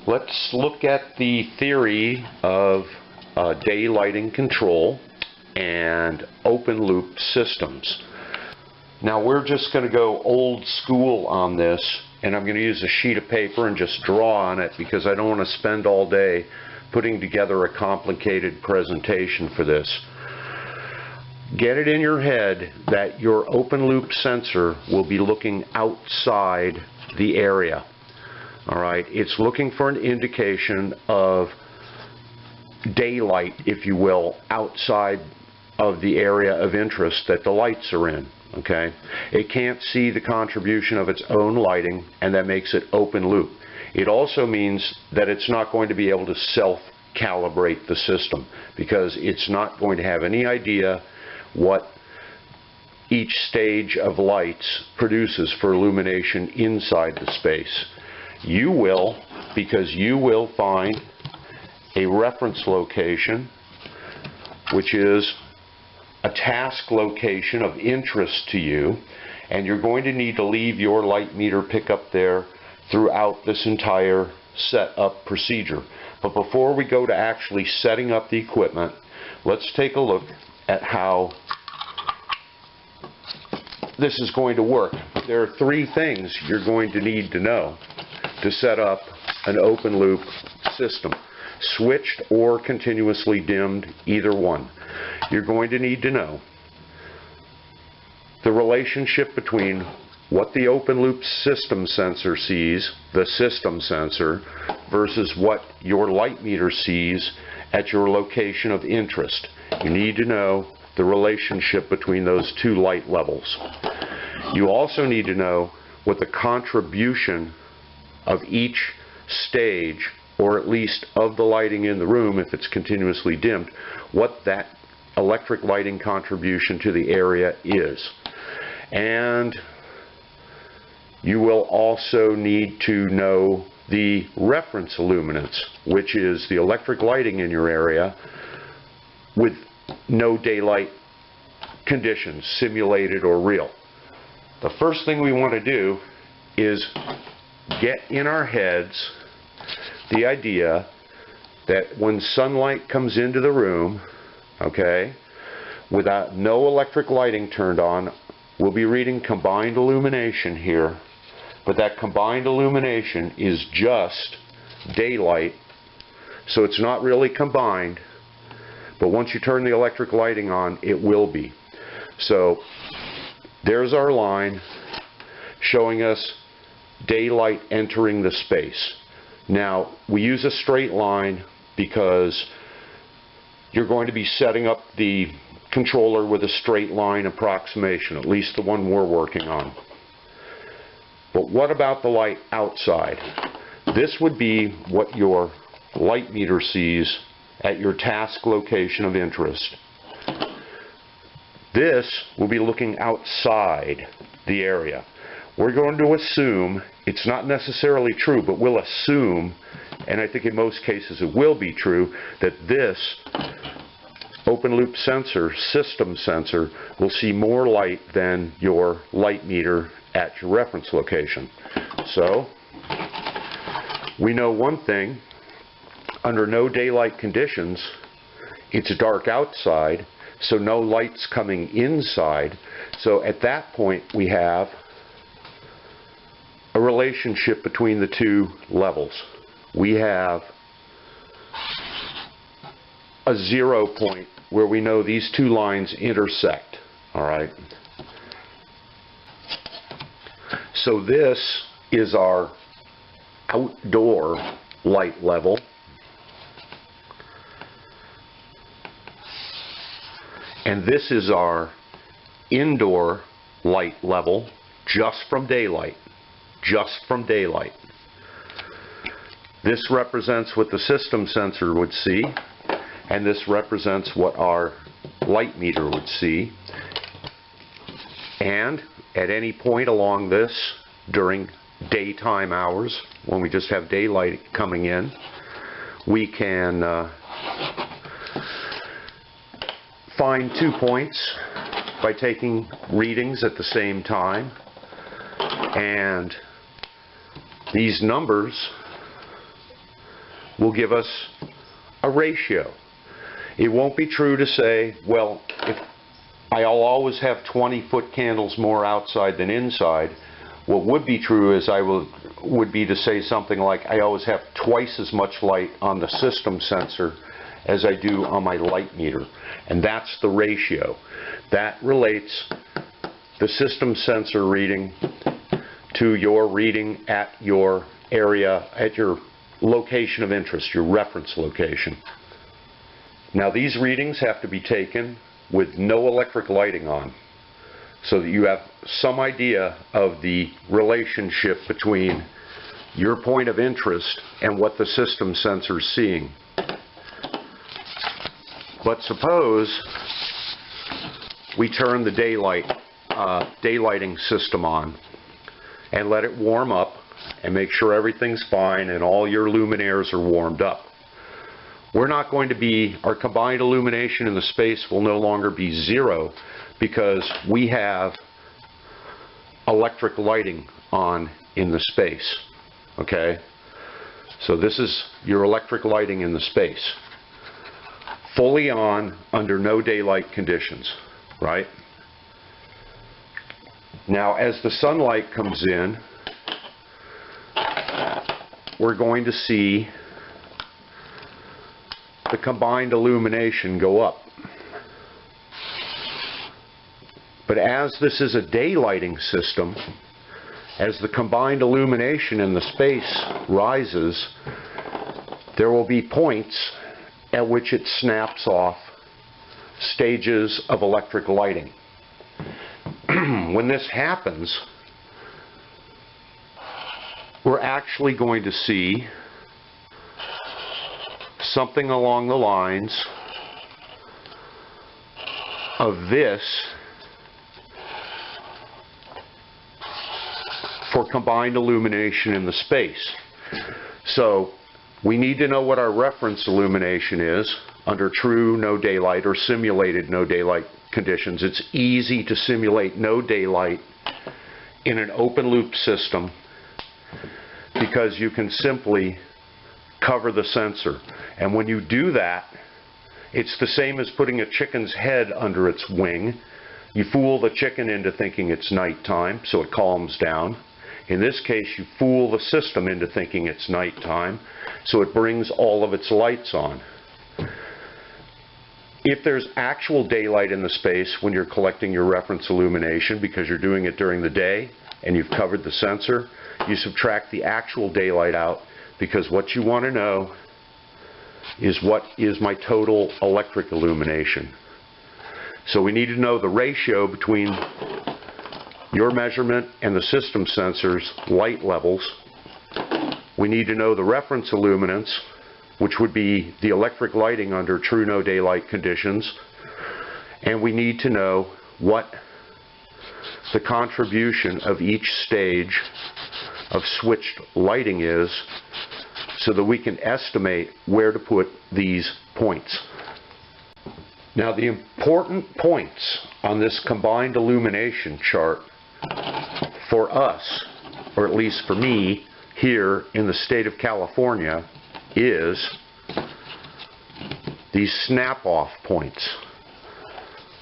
Let's look at the theory of day lighting control and open loop systems. Now we're just going to go old school on this, and I'm going to use a sheet of paper and just draw on it because I don't want to spend all day putting together a complicated presentation for this. Get it in your head that your open loop sensor will be looking outside the area. Alright, it's looking for an indication of daylight, if you will, outside of the area of interest that the lights are in. Okay, it can't see the contribution of its own lighting, and that makes it open loop. It also means that it's not going to be able to self-calibrate the system because it's not going to have any idea what each stage of lights produces for illumination inside the space. You will, because you will find a reference location, which is a task location of interest to you, and you're going to need to leave your light meter pickup there throughout this entire setup procedure. But before we go to actually setting up the equipment, let's take a look at how this is going to work. There are three things you're going to need to know to set up an open loop system, switched or continuously dimmed, either one. You're going to need to know the relationship between what the open loop system sensor sees, the system sensor, versus what your light meter sees at your location of interest. You need to know the relationship between those two light levels. You also need to know what the contribution of each stage, or at least of the lighting in the room if it's continuously dimmed, what that electric lighting contribution to the area is. And you will also need to know the reference illuminance, which is the electric lighting in your area with no daylight conditions, simulated or real. The first thing we want to do is get in our heads the idea that when sunlight comes into the room, okay, without no electric lighting turned on, we'll be reading combined illumination here, but that combined illumination is just daylight, so it's not really combined, but once you turn the electric lighting on, it will be. So there's our line showing us daylight entering the space. Now we use a straight line because you're going to be setting up the controller with a straight line approximation, at least the one we're working on. But what about the light outside? This would be what your light meter sees at your task location of interest. This will be looking outside the area. We're going to assume, it's not necessarily true, but we'll assume, and I think in most cases it will be true, that this open loop sensor, system sensor, will see more light than your light meter at your reference location. So we know one thing: under no daylight conditions, it's dark outside, so no light's coming inside. So at that point we have a relationship between the two levels. We have a 0 point where we know these two lines intersect. Alright? So this is our outdoor light level. And this is our indoor light level, just from daylight. Just from daylight. This represents what the system sensor would see, and this represents what our light meter would see. And at any point along this, during daytime hours, when we just have daylight coming in, we can find 2 points by taking readings at the same time, and these numbers will give us a ratio. It won't be true to say, well, if I'll always have 20-foot candles more outside than inside. What would be true is would be to say something like, I always have twice as much light on the system sensor as I do on my light meter. And that's the ratio. That relates the system sensor reading to your reading at your area, at your location of interest, your reference location. Now these readings have to be taken with no electric lighting on, so that you have some idea of the relationship between your point of interest and what the system sensor is seeing. But suppose we turn the daylighting system on and let it warm up and make sure everything's fine and all your luminaires are warmed up. We're not going to be, our combined illumination in the space will no longer be zero because we have electric lighting on in the space. Okay? So this is your electric lighting in the space. Fully on under no daylight conditions, right? Now as the sunlight comes in, we're going to see the combined illumination go up. But as this is a daylighting system, as the combined illumination in the space rises, there will be points at which it snaps off stages of electric lighting. When this happens, we're actually going to see something along the lines of this for combined illumination in the space. So we need to know what our reference illumination is under true no daylight or simulated no daylight conditions. It's easy to simulate no daylight in an open loop system because you can simply cover the sensor. And when you do that, it's the same as putting a chicken's head under its wing. You fool the chicken into thinking it's nighttime, so it calms down. In this case, you fool the system into thinking it's nighttime, so it brings all of its lights on. If there's actual daylight in the space when you're collecting your reference illumination because you're doing it during the day and you've covered the sensor, you subtract the actual daylight out, because what you want to know is what is my total electric illumination. So we need to know the ratio between your measurement and the system sensor's light levels. We need to know the reference illuminance, which would be the electric lighting under true no daylight conditions. And we need to know what the contribution of each stage of switched lighting is, so that we can estimate where to put these points. Now the important points on this combined illumination chart for us, or at least for me here in the state of California, is these snap-off points.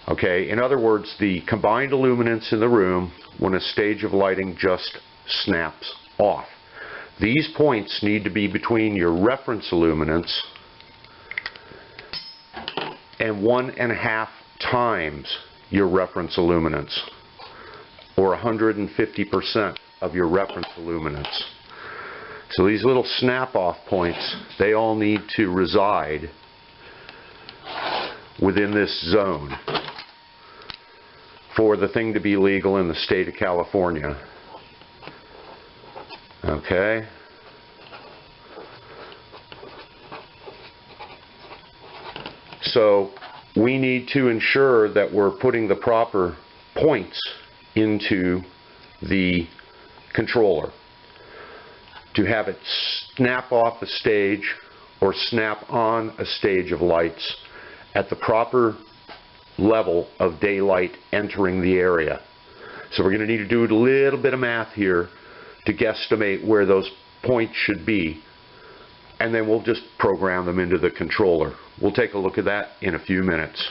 Okay, in other words, the combined illuminance in the room when a stage of lighting just snaps off. These points need to be between your reference illuminance and 1.5 times your reference illuminance, or 150% of your reference illuminance. So these little snap-off points, they all need to reside within this zone for the thing to be legal in the state of California. Okay. So we need to ensure that we're putting the proper points into the controller to have it snap off a stage or snap on a stage of lights at the proper level of daylight entering the area. So we're going to need to do a little bit of math here to guesstimate where those points should be and then we'll just program them into the controller. We'll take a look at that in a few minutes.